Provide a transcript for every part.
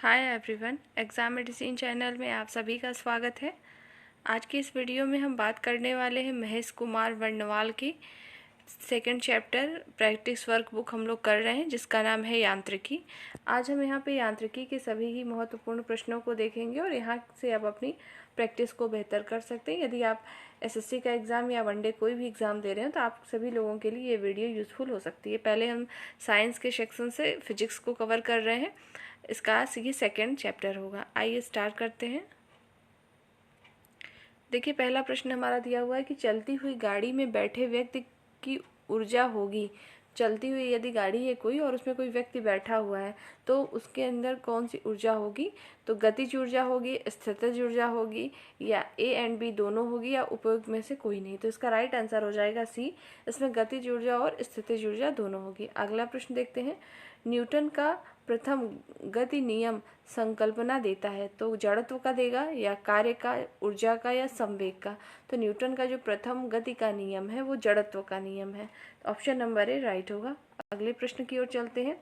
Hi everyone, exam medicine channel में आप सभी का स्वागत है। आज की इस वीडियो में हम बात करने वाले हैं महेश कुमार वर्णवाल की second chapter practice work book हम लोग कर रहे हैं, जिसका नाम है यांत्रिकी। आज हम यहाँ पे यांत्रिकी के सभी ही महत्वपूर्ण प्रश्नों को देखेंगे और यहाँ से आप अपनी प्रैक्टिस को बेहतर कर सकते हैं। यदि आप एसएससी का एग्ज़ाम या वनडे कोई भी एग्ज़ाम दे रहे हैं तो आप सभी लोगों के लिए ये वीडियो यूज़फुल हो सकती है। पहले हम साइंस के सेक्शन से फिजिक्स को कवर कर रहे हैं, इसका ये सेकेंड चैप्टर होगा। आइए स्टार्ट करते हैं। देखिए, पहला प्रश्न हमारा दिया हुआ है कि चलती हुई गाड़ी में बैठे व्यक्ति की ऊर्जा होगी। चलती हुई यदि गाड़ी है कोई और उसमें कोई व्यक्ति बैठा हुआ है तो उसके अंदर कौन सी ऊर्जा होगी? तो गतिज ऊर्जा होगी, स्थितिज ऊर्जा होगी, या ए एंड बी दोनों होगी, या उपयुक्त में से कोई नहीं। तो इसका राइट आंसर हो जाएगा सी, इसमें गतिज ऊर्जा और स्थितिज ऊर्जा दोनों होगी। अगला प्रश्न देखते हैं। न्यूटन का प्रथम गति नियम संकल्पना देता है, तो जड़त्व का देगा या कार्य का, ऊर्जा का, या संवेग का? तो न्यूटन का जो प्रथम गति का नियम है वो जड़त्व का नियम है। ऑप्शन नंबर ए राइट होगा। अगले प्रश्न की ओर चलते हैं।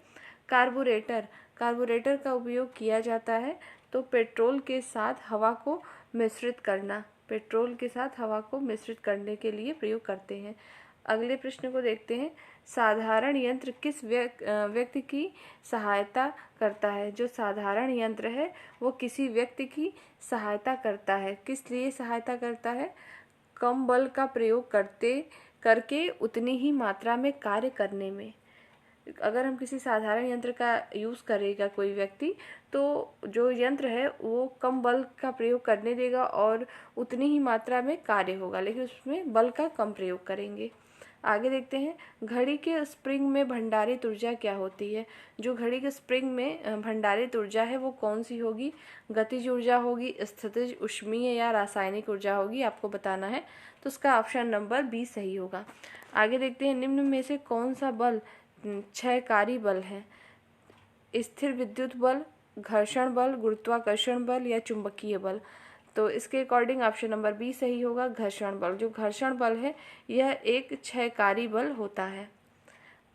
कार्बोरेटर का उपयोग किया जाता है, तो पेट्रोल के साथ हवा को मिश्रित करना, पेट्रोल के साथ हवा को मिश्रित करने के लिए प्रयोग करते हैं। अगले प्रश्न को देखते हैं। साधारण यंत्र किस व्यक्ति की सहायता करता है? जो साधारण यंत्र है वो किसी व्यक्ति की सहायता करता है। किस लिए सहायता करता है? कम बल का प्रयोग करके उतनी ही मात्रा में कार्य करने में। अगर हम किसी साधारण यंत्र का यूज़ करेगा कोई व्यक्ति, तो जो यंत्र है वो कम बल का प्रयोग करने देगा और उतनी ही मात्रा में कार्य होगा, लेकिन उसमें बल का कम प्रयोग करेंगे। आगे देखते हैं। घड़ी के स्प्रिंग में भंडारित ऊर्जा क्या होती है? जो घड़ी के स्प्रिंग में भंडारित ऊर्जा है वो कौन सी होगी? गतिज ऊर्जा होगी, स्थितिज, ऊष्मीय या रासायनिक ऊर्जा होगी? आपको बताना है, तो उसका ऑप्शन नंबर बी सही होगा। आगे देखते हैं। निम्न में से कौन सा बल क्षयकारी बल है? स्थिर विद्युत बल, घर्षण बल, गुरुत्वाकर्षण बल, या चुंबकीय बल? तो इसके अकॉर्डिंग ऑप्शन नंबर बी सही होगा, घर्षण बल। जो घर्षण बल है यह एक क्षयकारी बल होता है।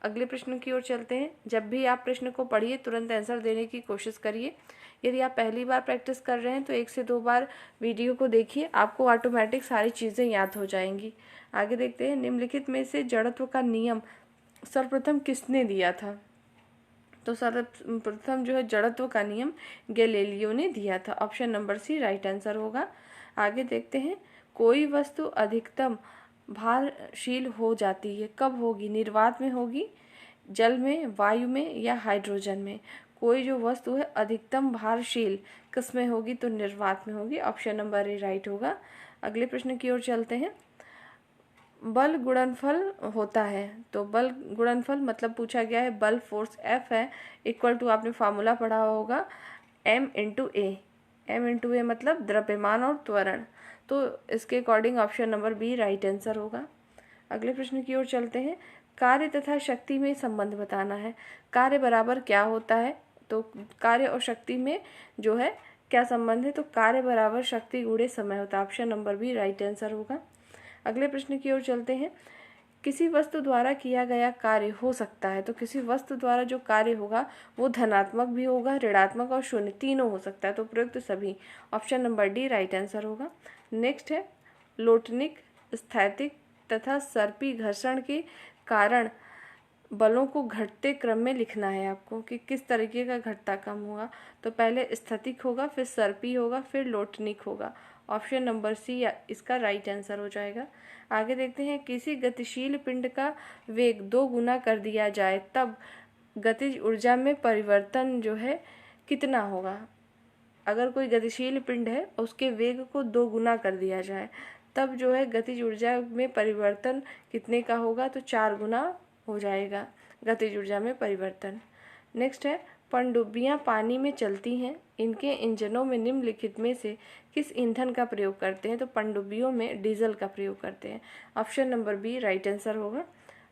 अगले प्रश्न की ओर चलते हैं। जब भी आप प्रश्न को पढ़िए तुरंत आंसर देने की कोशिश करिए। यदि आप पहली बार प्रैक्टिस कर रहे हैं तो 1 से 2 बार वीडियो को देखिए, आपको ऑटोमेटिक सारी चीज़ें याद हो जाएंगी। आगे देखते हैं। निम्नलिखित में से जड़त्व का नियम सर्वप्रथम किसने दिया था? तो सर्वप्रथम जो है जड़त्व का नियम गैलीलियो ने दिया था। Option number C right answer होगा। आगे देखते हैं। कोई वस्तु अधिकतम भारशील हो जाती है, कब होगी? निर्वात में होगी, जल में, वायु में, या हाइड्रोजन में? कोई जो वस्तु है अधिकतम भारशील किस में होगी? तो निर्वात में होगी। ऑप्शन नंबर ए राइट होगा। अगले प्रश्न की ओर चलते हैं। बल गुणनफल होता है, तो बल गुणनफल मतलब पूछा गया है बल फोर्स F है इक्वल टू, आपने फार्मूला पढ़ा होगा, m into a. m into a मतलब द्रव्यमान और त्वरण। तो इसके according option number B right answer होगा। अगले प्रश्न की ओर चलते हैं। कार्य तथा शक्ति में संबंध बताना है। कार्य बराबर क्या होता है? तो कार्य और शक्ति में जो है क्या संबंध है? तो कार्य बराबर शक्ति गुणे समय होता है। Option number B right answer होगा। अगले प्रश्न की ओर चलते हैं। किसी वस्तु द्वारा किया गया कार्य हो सकता है, तो किसी वस्तु द्वारा जो कार्य होगा वो धनात्मक भी होगा, ऋणात्मक और शून्य तीनों हो सकता है। तो प्रयुक्त सभी। Option number D right answer होगा। नेक्स्ट है लोटनिक, स्थैतिक तथा सर्पी घर्षण के कारण बलों को घटते क्रम में लिखना है आपको कि किस तरीके का घटता कम होगा। तो पहले स्थैतिक होगा, फिर सर्पी होगा, फिर लोटनिक होगा। ऑप्शन नंबर सी इसका राइट आंसर हो जाएगा। आगे देखते हैं। किसी गतिशील पिंड का वेग 2 गुना कर दिया जाए तब गतिज ऊर्जा में परिवर्तन जो है कितना होगा? अगर कोई गतिशील पिंड है उसके वेग को 2 गुना कर दिया जाए तब जो है गतिज ऊर्जा में परिवर्तन कितने का होगा? तो 4 गुना हो जाएगा गतिज ऊर्जा में परिवर्तन। नेक्स्ट है पनडुब्बियां पानी में चलती हैं, इनके इंजनों में निम्नलिखित में से किस ईंधन का प्रयोग करते हैं? तो पनडुब्बियों में डीजल का प्रयोग करते हैं। Option number B right answer होगा।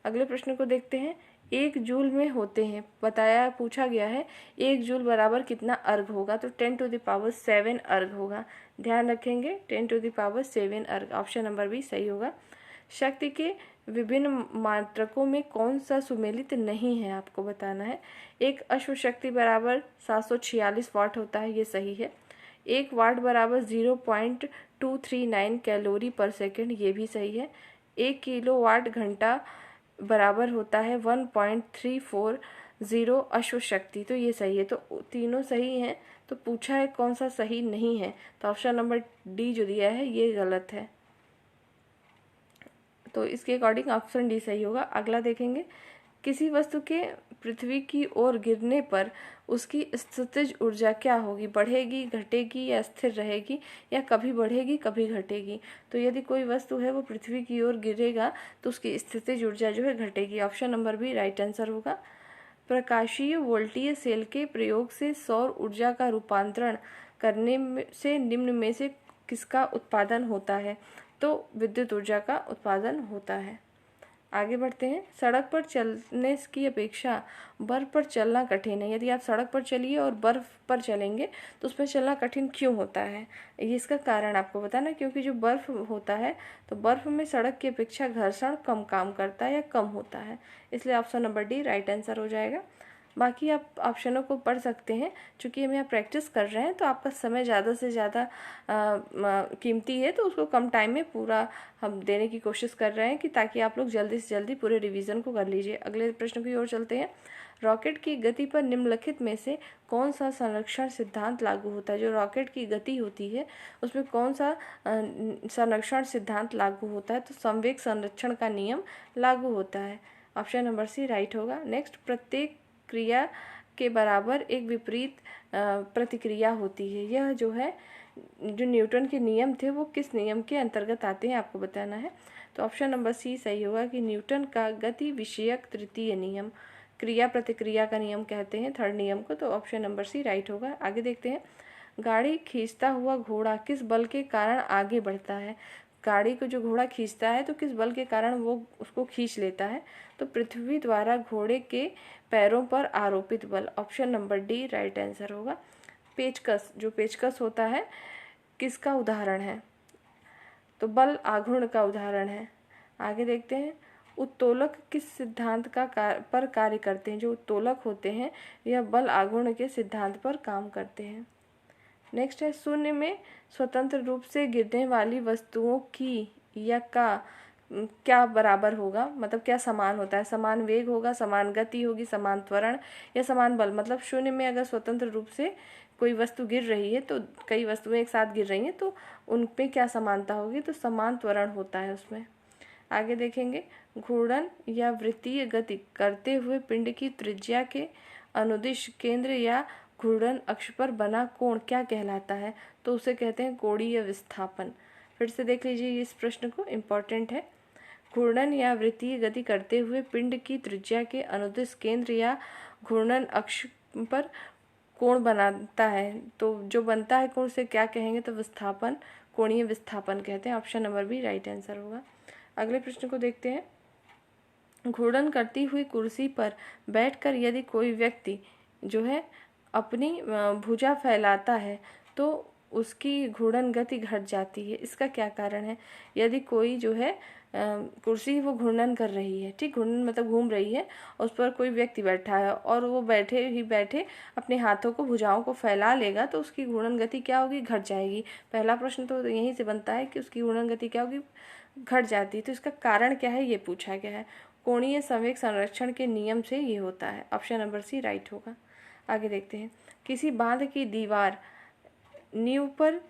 अगले प्रश्न को देखते हैं। 1 जूल में होते हैं, बताया पूछा गया है 1 जूल बराबर कितना अर्घ होगा? तो 10⁻7 अर्घ होगा। ध्यान रखेंगे 10⁻7 अर्घ। ऑप्शन नंबर बी सही होगा। शक्ति के विभिन्न मात्रकों में कौन सा सुमेलित नहीं है, आपको बताना है। एक अश्व शक्ति बराबर 746 वाट होता है, ये सही है। 1 वाट बराबर 0.239 कैलोरी पर सेकंड, ये भी सही है। 1 किलोवाट घंटा बराबर होता है 1.340 अश्व शक्ति, तो ये सही है। तो तीनों सही हैं, तो पूछा है कौन सा सही नहीं है, तो ऑप्शन नंबर डी जो दिया है ये गलत है। तो इसके अकॉर्डिंग ऑप्शन डी सही होगा। अगला देखेंगे, किसी वस्तु के पृथ्वी की ओर गिरने पर उसकी स्थितिज ऊर्जा क्या होगी, बढ़ेगी, घटेगी या स्थिर रहेगी, या कभी बढ़ेगी कभी घटेगी। तो यदि कोई वस्तु है वो पृथ्वी की ओर गिरेगा तो उसकी स्थितिज ऊर्जा जो है घटेगी। Option number B right answer होगा। प्रकाशीय वोल्टीय सेल के प्रयोग से सौर ऊर्जा का रूपांतरण करने से निम्न में से किसका उत्पादन होता है, तो विद्युत ऊर्जा का उत्पादन होता है। आगे बढ़ते हैं, सड़क पर चलने की अपेक्षा बर्फ पर चलना कठिन है। यदि आप सड़क पर चलिए और बर्फ पर चलेंगे तो उसमें चलना कठिन क्यों होता है, ये इसका कारण आपको बताना। क्योंकि जो बर्फ होता है तो बर्फ में सड़क की अपेक्षा घर्षण कम काम करता है या कम होता है, इसलिए option number D right answer हो जाएगा। बाकी आप ऑप्शनों को पढ़ सकते हैं, चूँकि हम यहाँ प्रैक्टिस कर रहे हैं तो आपका समय ज़्यादा से ज़्यादा कीमती है, तो उसको कम टाइम में पूरा हम देने की कोशिश कर रहे हैं कि ताकि आप लोग जल्दी से जल्दी पूरे रिवीजन को कर लीजिए। अगले प्रश्न की ओर चलते हैं। रॉकेट की गति पर निम्नलिखित में से कौन सा संरक्षण सिद्धांत लागू होता है। जो रॉकेट की गति होती है उसमें कौन सा संरक्षण सिद्धांत लागू होता है, तो संवेग संरक्षण का नियम लागू होता है। ऑप्शन नंबर सी राइट होगा। नेक्स्ट, प्रत्येक क्रिया के बराबर एक विपरीत प्रतिक्रिया होती है। यह जो है जो न्यूटन के नियम थे वो किस नियम के अंतर्गत आते हैं, आपको बताना है। तो ऑप्शन नंबर सी सही होगा कि न्यूटन का गति विषयक तृतीय नियम, क्रिया प्रतिक्रिया का नियम कहते हैं, थर्ड नियम को। तो ऑप्शन नंबर सी राइट होगा। आगे देखते हैं, गाड़ी खींचता हुआ घोड़ा किस बल के कारण आगे बढ़ता है। गाड़ी को जो घोड़ा खींचता है तो किस बल के कारण वो उसको खींच लेता है, तो पृथ्वी द्वारा घोड़े के पैरों पर आरोपित बल। Option number D right answer होगा। पेचकस, जो पेचकस होता है किसका उदाहरण है, तो बल आघूर्ण का उदाहरण है। आगे देखते हैं, उत्तोलक किस सिद्धांत पर कार्य करते हैं। जो उत्तोलक होते हैं यह बल आघूर्ण के सिद्धांत पर काम करते हैं। नेक्स्ट है, शून्य में स्वतंत्र रूप से गिरने वाली वस्तुओं की या का क्या बराबर होगा, मतलब क्या समान होता है। समान वेग होगा, समान गति होगी, समान त्वरण या समान बल। मतलब शून्य में अगर स्वतंत्र रूप से कोई वस्तु गिर रही है तो कई वस्तुएं एक साथ गिर रही हैं तो उन पे क्या समानता होगी, तो समान त्वरण होता है उसमें। आगे देखेंगे, घूर्णन या वृत्तीय गति करते हुए पिंड की त्रिज्या के अनुदिश केंद्र या घूर्णन अक्ष पर बना कोण क्या कहलाता है, तो उसे कहते हैं कोणीय विस्थापन। फिर से देख लीजिए इस प्रश्न को, इम्पोर्टेंट है। घूर्णन या वृत्तीय गति करते हुए पिंड की त्रिज्या के अनुदिश केंद्र या घूर्णन अक्ष पर कोण बनाता है, तो जो बनता है कोण उसे क्या कहेंगे, तो विस्थापन, कोणीय विस्थापन कहते हैं। Option number B right answer होगा। अगले प्रश्न को देखते हैं, घूर्णन करती हुई कुर्सी पर बैठकर यदि कोई व्यक्ति जो है अपनी भुजा फैलाता है तो उसकी घूर्णन गति घट जाती है, इसका क्या कारण है। यदि कोई जो है कुर्सी वो घूर्णन कर रही है, ठीक, घूर्णन मतलब घूम रही है, उस पर कोई व्यक्ति बैठा है और वो बैठे ही बैठे अपने हाथों को, भुजाओं को फैला लेगा तो उसकी घूर्णन गति क्या होगी, घट जाएगी। पहला प्रश्न तो यहीं से बनता है कि उसकी घूर्णन गति क्या होगी, घट जाती है। तो इसका कारण क्या है ये पूछा गया है। कोणीय संवेग संरक्षण के नियम से ये होता है। ऑप्शन नंबर सी राइट होगा। आगे देखते हैं, किसी बांध की दीवार नींव पर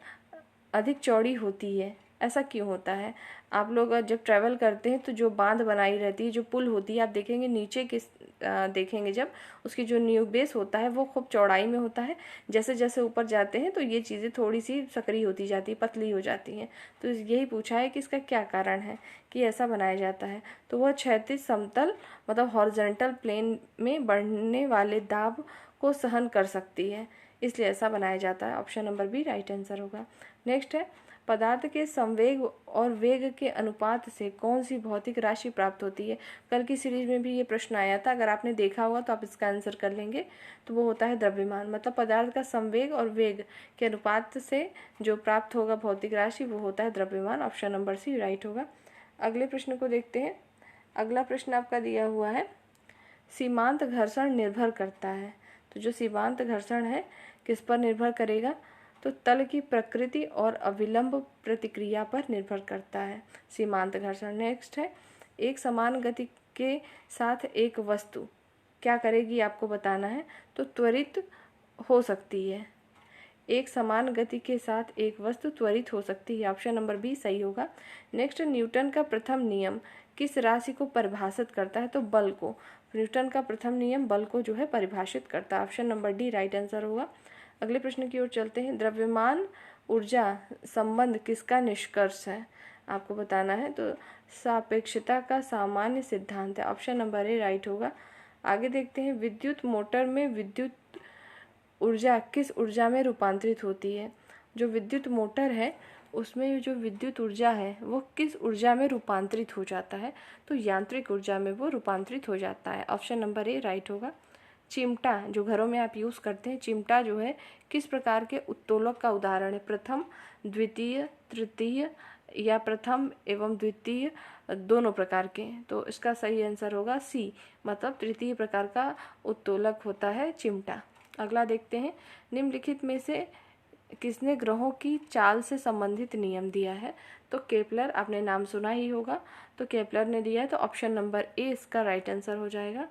अधिक चौड़ी होती है, ऐसा क्यों होता है। आप लोग जब ट्रैवल करते हैं तो जो बांध बनाई रहती है, जो पुल होती है, आप देखेंगे नीचे किस देखेंगे जब उसकी जो नींव बेस होता है वो खूब चौड़ाई में होता है। जैसे जैसे ऊपर जाते हैं तो ये चीज़ें थोड़ी सी सकरी होती जाती है, पतली हो जाती हैं। तो यही पूछा है कि इसका क्या कारण है कि ऐसा बनाया जाता है। तो वह क्षैतिज समतल मतलब हॉरिजॉन्टल प्लेन में बढ़ने वाले दाब को सहन कर सकती है, इसलिए ऐसा बनाया जाता है। Option number B right answer होगा। नेक्स्ट है, पदार्थ के संवेग और वेग के अनुपात से कौन सी भौतिक राशि प्राप्त होती है। कल की सीरीज में भी ये प्रश्न आया था, अगर आपने देखा होगा तो आप इसका आंसर कर लेंगे। तो वो होता है द्रव्यमान, मतलब पदार्थ का संवेग और वेग के अनुपात से जो प्राप्त होगा भौतिक राशि वो होता है द्रव्यमान। ऑप्शन नंबर सी राइट होगा। अगले प्रश्न को देखते हैं। अगला प्रश्न आपका दिया हुआ है, सीमांत घर्षण निर्भर करता है। तो जो सीमांत घर्षण है किस पर निर्भर करेगा, तो तल की प्रकृति और अविलंब प्रतिक्रिया पर निर्भर करता है सीमांत घर्षण। नेक्स्ट है, एक समान गति के साथ एक वस्तु क्या करेगी आपको बताना है, तो त्वरित हो सकती है। एक समान गति के साथ एक वस्तु त्वरित हो सकती है, ऑप्शन नंबर बी सही होगा। नेक्स्ट, न्यूटन का प्रथम नियम किस राशि को परिभाषित करता है, तो बल को। न्यूटन का प्रथम नियम बल को जो है परिभाषित करता है, option number D right answer होगा। अगले प्रश्न की ओर चलते हैं। द्रव्यमान ऊर्जा संबंध किसका निष्कर्ष है, आपको बताना है, तो सापेक्षता का सामान्य सिद्धांत है, ऑप्शन नंबर ए राइट होगा। आगे देखते हैं, विद्युत मोटर में विद्युत ऊर्जा किस ऊर्जा में रूपांतरित होती है। जो विद्युत मोटर है उसमें जो विद्युत ऊर्जा है वो किस ऊर्जा में रूपांतरित हो जाता है, तो यांत्रिक ऊर्जा में वो रूपांतरित हो जाता है, ऑप्शन नंबर ए राइट होगा। चिमटा जो घरों में आप यूज़ करते हैं, चिमटा जो है किस प्रकार के उत्तोलक का उदाहरण है, प्रथम, द्वितीय, तृतीय या प्रथम एवं द्वितीय दोनों प्रकार के। तो इसका सही आंसर होगा सी, मतलब तृतीय प्रकार का उत्तोलक होता है चिमटा। अगला देखते हैं, निम्नलिखित में से किसने ग्रहों की चाल से संबंधित नियम दिया है, तो केपलर, आपने नाम सुना ही होगा, तो केपलर ने दिया है, तो ऑप्शन नंबर ए इसका राइट आंसर हो जाएगा।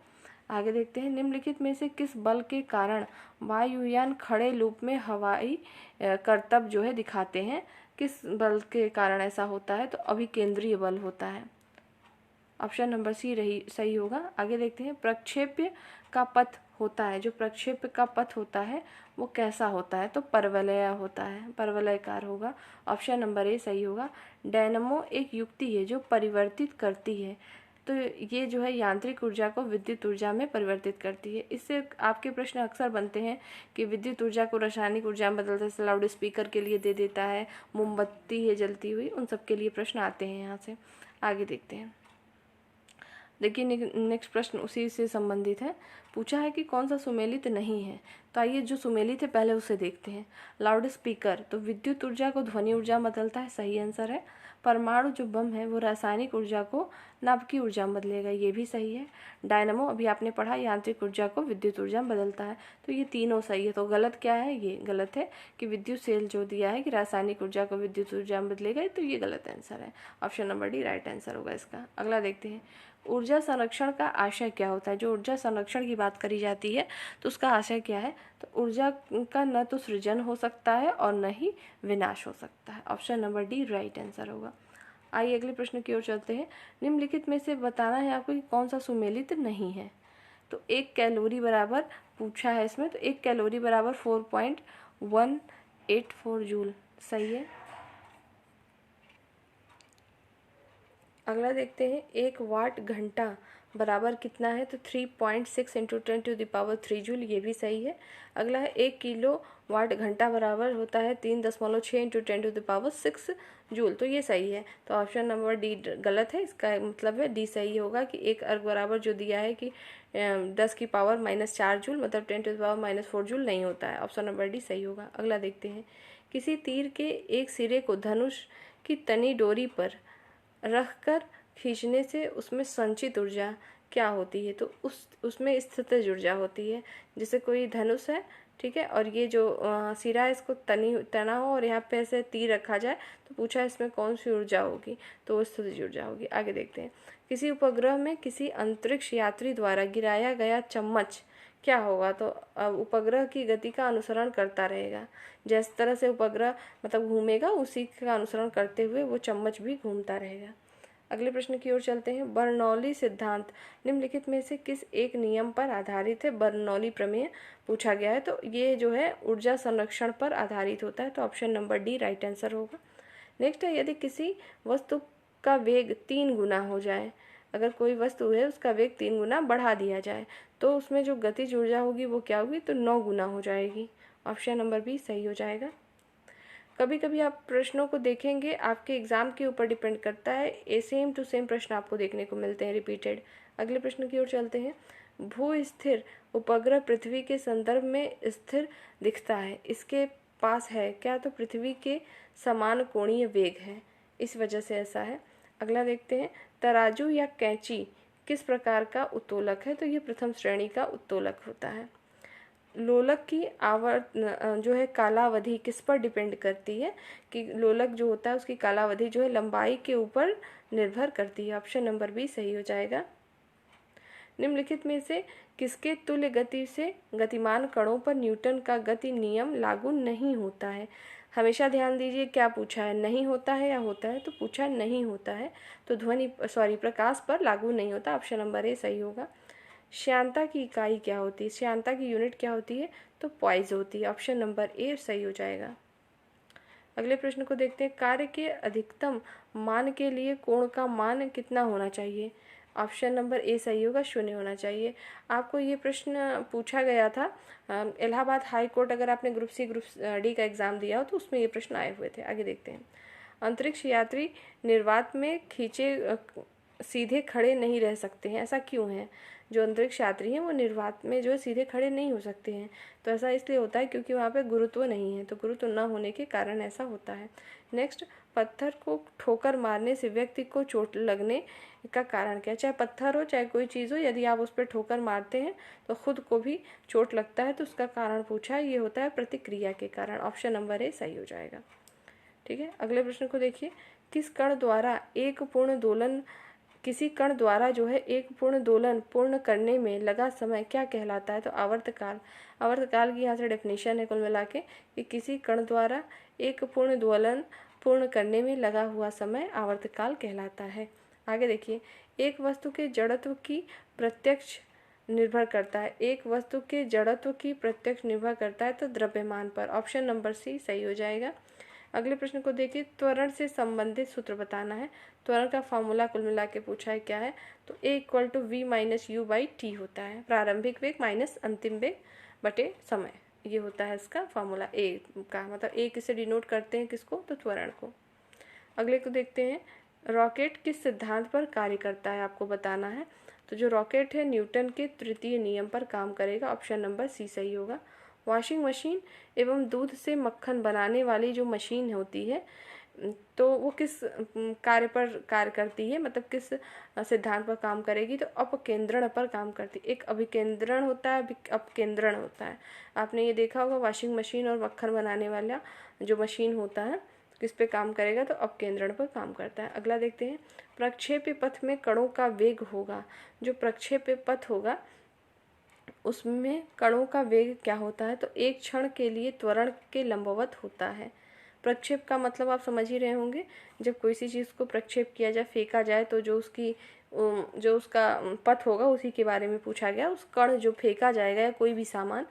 आगे देखते हैं, निम्नलिखित में से किस बल के कारण वायुयान खड़े लूप में हवाई करतब जो है दिखाते हैं, किस बल के कारण ऐसा होता है, तो अभिकेंद्रीय बल होता है, ऑप्शन नंबर सी सही होगा। आगे देखते हैं, प्रक्षेप्य का पथ होता है, जो प्रक्षेप्य का पथ होता है वो कैसा होता है, तो परवलय होता है, परवलयकार होगा, ऑप्शन नंबर ए सही होगा। डायनमो एक युक्ति है जो परिवर्तित करती है, तो ये जो है यांत्रिक ऊर्जा को विद्युत ऊर्जा में परिवर्तित करती है। इससे आपके प्रश्न अक्सर बनते हैं कि विद्युत ऊर्जा को रासायनिक ऊर्जा में बदलता है, लाउड स्पीकर के लिए दे देता है, मोमबत्ती है जलती हुई, उन सब के लिए प्रश्न आते हैं यहाँ से। आगे देखते हैं, देखिए नेक्स्ट प्रश्न उसी से संबंधित है। पूछा है कि कौन सा सुमेलित नहीं है, तो आइए जो सुमेलित है पहले उसे देखते हैं। लाउड स्पीकर तो विद्युत ऊर्जा को ध्वनि ऊर्जा में बदलता है, सही आंसर है। परमाणु जो बम है वो रासायनिक ऊर्जा को नाभिकीय ऊर्जा में बदलेगा, ये भी सही है। डायनामो अभी आपने पढ़ा यांत्रिक ऊर्जा को विद्युत ऊर्जा में बदलता है, तो ये तीनों सही है। तो गलत क्या है, ये गलत है कि विद्युत सेल जो दिया है कि रासायनिक ऊर्जा को विद्युत ऊर्जा में बदलेगा, तो ये गलत आंसर है, option number D right answer होगा इसका। अगला देखते हैं, ऊर्जा संरक्षण का आशय क्या होता है। जो ऊर्जा संरक्षण की बात करी जाती है तो उसका आशय क्या है, तो ऊर्जा का न तो सृजन हो सकता है और न ही विनाश हो सकता है, option number D right answer होगा। आइए अगले प्रश्न की ओर चलते हैं। निम्नलिखित में से बताना है आपको कि कौन सा सुमेलित नहीं है। तो 1 कैलोरी बराबर पूछा है इसमें, तो 1 कैलोरी बराबर 4.184 जूल, सही है। अगला देखते हैं, 1 वाट घंटा बराबर कितना है, तो 3.6 × 10⁻³ जूल, ये भी सही है। अगला है 1 किलो वाट घंटा बराबर होता है 3.6 × 10⁻6 जूल, तो ये सही है। तो ऑप्शन नंबर डी गलत है, इसका मतलब है डी सही होगा कि 1 अर्ग बराबर जो दिया है कि 10⁻⁻4 जूल, मतलब 10⁻⁻4 जूल नहीं होता है, ऑप्शन नंबर डी सही होगा। अगला देखते हैं, किसी तीर के एक सिरे को धनुष की तनी डोरी पर रखकर खींचने से उसमें संचित ऊर्जा क्या होती है, तो उसमें स्थितिज ऊर्जा होती है। जैसे कोई धनुष है, ठीक है, और ये जो सिरा है इसको तना हो और यहाँ पे ऐसे तीर रखा जाए, तो पूछा इसमें कौन सी ऊर्जा होगी, तो वो स्थितिज ऊर्जा होगी। आगे देखते हैं, किसी उपग्रह में किसी अंतरिक्ष यात्री द्वारा गिराया गया चम्मच क्या होगा, तो उपग्रह की गति का अनुसरण करता रहेगा। जिस तरह से उपग्रह मतलब घूमेगा उसी का अनुसरण करते हुए वो चम्मच भी घूमता रहेगा। अगले प्रश्न की ओर चलते हैं, बर्नौली सिद्धांत निम्नलिखित में से किस एक नियम पर आधारित है। बर्नौली प्रमेय पूछा गया है, तो ये जो है ऊर्जा संरक्षण पर आधारित होता है, तो option number D right answer होगा। नेक्स्ट है, यदि किसी वस्तु का वेग 3 गुना हो जाए, अगर कोई वस्तु है उसका वेग 3 गुना बढ़ा दिया जाए, तो उसमें जो गतिज ऊर्जा होगी वो क्या होगी, तो 9 गुना हो जाएगी, ऑप्शन नंबर बी सही हो जाएगा। कभी कभी आप प्रश्नों को देखेंगे, आपके एग्जाम के ऊपर डिपेंड करता है, सेम टू सेम प्रश्न आपको देखने को मिलते हैं रिपीटेड। अगले प्रश्न की ओर चलते हैं, भू स्थिर उपग्रह पृथ्वी के संदर्भ में स्थिर दिखता है, इसके पास है क्या, तो पृथ्वी के समान कोणीय वेग है, इस वजह से ऐसा है। अगला देखते हैं, तराजू या कैंची किस प्रकार का उत्तोलक है? तो ये प्रथम श्रेणी का उत्तोलक होता है। लोलक की जो है कालावधि किस पर डिपेंड करती है? कि लोलक जो होता है उसकी कालावधि जो है लंबाई के ऊपर निर्भर करती है। ऑप्शन नंबर बी सही हो जाएगा। निम्नलिखित में से किसके तुल्य गति से गतिमान कणों पर न्यूटन का गति नियम लागू नहीं होता है? हमेशा ध्यान दीजिए क्या पूछा है, नहीं होता है या होता है? तो पूछा नहीं होता है, तो प्रकाश पर लागू नहीं होता। ऑप्शन नंबर ए सही होगा। श्यानता की इकाई क्या होती है? श्यानता की यूनिट क्या होती है? तो पॉइज होती है। ऑप्शन नंबर ए सही हो जाएगा। अगले प्रश्न को देखते हैं, कार्य के अधिकतम मान के लिए कोण का मान कितना होना चाहिए? ऑप्शन नंबर ए सही होगा, 0 होना चाहिए। आपको ये प्रश्न पूछा गया था इलाहाबाद हाई कोर्ट, अगर आपने ग्रुप सी ग्रुप डी का एग्ज़ाम दिया हो तो उसमें ये प्रश्न आए हुए थे। आगे देखते हैं, अंतरिक्ष यात्री निर्वात में खींचे सीधे खड़े नहीं रह सकते हैं, ऐसा क्यों है? जो अंतरिक्ष यात्री हैं वो निर्वात में जो है सीधे खड़े नहीं हो सकते हैं। तो ऐसा इसलिए होता है क्योंकि वहाँ पे गुरुत्व नहीं है, तो गुरुत्व न होने के कारण ऐसा होता है। नेक्स्ट, पत्थर को ठोकर मारने से व्यक्ति को चोट लगने का कारण क्या? चाहे पत्थर हो चाहे कोई चीज़ हो, यदि आप उस पर ठोकर मारते हैं तो खुद को भी चोट लगता है, तो उसका कारण पूछा है, ये होता है प्रतिक्रिया के कारण। ऑप्शन नंबर ए सही हो जाएगा। ठीक है, अगले प्रश्न को देखिए, किसी कण द्वारा एक पूर्ण दोलन पूर्ण करने में लगा समय क्या कहलाता है? तो आवर्तकाल। आवर्तकाल की यहाँ से डेफिनेशन है कुल मिला के कि किसी कण द्वारा एक पूर्ण दोलन पूर्ण करने में लगा हुआ समय आवर्तकाल कहलाता है। आगे देखिए, एक वस्तु के जड़त्व की प्रत्यक्ष निर्भर करता है। एक वस्तु के जड़त्व की प्रत्यक्ष निर्भर करता है तो द्रव्यमान पर। ऑप्शन नंबर सी सही हो जाएगा। अगले प्रश्न को देखिए, त्वरण से संबंधित सूत्र बताना है। त्वरण का फॉर्मूला कुल मिला के पूछा है क्या है? तो A = v - u/t होता है। प्रारंभिक वेग माइनस अंतिम वेग बटे समय, ये होता है इसका फॉर्मूला A का। मतलब A किसे डिनोट करते हैं, किसको? तो त्वरण को। अगले को देखते हैं, रॉकेट किस सिद्धांत पर कार्य करता है? आपको बताना है। तो जो रॉकेट है न्यूटन के तृतीय नियम पर काम करेगा। ऑप्शन नंबर सी सही होगा। वॉशिंग मशीन एवं दूध से मक्खन बनाने वाली जो मशीन होती है तो वो किस कार्य पर कार्य करती है? मतलब किस सिद्धांत पर काम करेगी? तो अपकेंद्रण पर काम करती है। एक अभिकेंद्रण होता है, अपकेंद्रण होता है। आपने ये देखा होगा, वॉशिंग मशीन और मक्खन बनाने वाला जो मशीन होता है किस पे काम करेगा? तो अपकेंद्रण पर काम करता है। अगला देखते हैं, प्रक्षेप्य पथ में कणों का वेग होगा। जो प्रक्षेप्य पथ होगा उसमें कणों का वेग क्या होता है? तो एक क्षण के लिए त्वरण के लंबवत होता है। प्रक्षेप का मतलब आप समझ ही रहे होंगे, जब कोई सी चीज़ को प्रक्षेप किया जाए, फेंका जाए, तो जो उसका पथ होगा उसी के बारे में पूछा गया। उस कण जो फेंका जाएगा या कोई भी सामान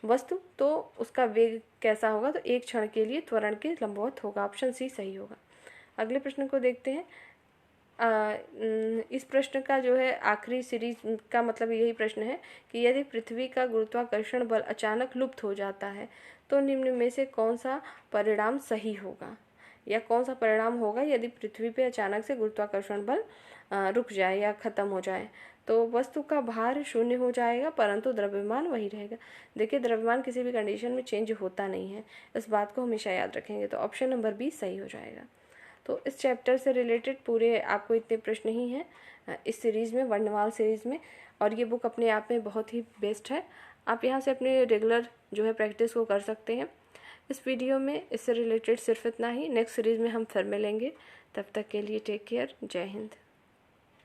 वस्तु, तो उसका वेग कैसा होगा? तो एक क्षण के लिए त्वरण के लंबवत होगा। ऑप्शन सी सही होगा। अगले प्रश्न को देखते हैं, इस प्रश्न का जो है आखिरी सीरीज का मतलब यही प्रश्न है कि यदि पृथ्वी का गुरुत्वाकर्षण बल अचानक लुप्त हो जाता है तो निम्न में से कौन सा परिणाम सही होगा, या कौन सा परिणाम होगा यदि पृथ्वी पे अचानक से गुरुत्वाकर्षण बल रुक जाए या खत्म हो जाए? तो वस्तु का भार 0 हो जाएगा परंतु द्रव्यमान वही रहेगा। देखिए, द्रव्यमान किसी भी कंडीशन में चेंज होता नहीं है, इस बात को हमेशा याद रखेंगे। तो ऑप्शन नंबर बी सही हो जाएगा। तो इस चैप्टर से रिलेटेड पूरे आपको इतने प्रश्न ही हैं इस सीरीज़ में, वर्णमाला सीरीज़ में, और ये बुक अपने आप में बहुत ही बेस्ट है। आप यहाँ से अपने रेगुलर जो है प्रैक्टिस को कर सकते हैं। इस वीडियो में इससे रिलेटेड सिर्फ इतना ही। नेक्स्ट सीरीज़ में हम फिर मिलेंगे, तब तक के लिए टेक केयर। जय हिंद।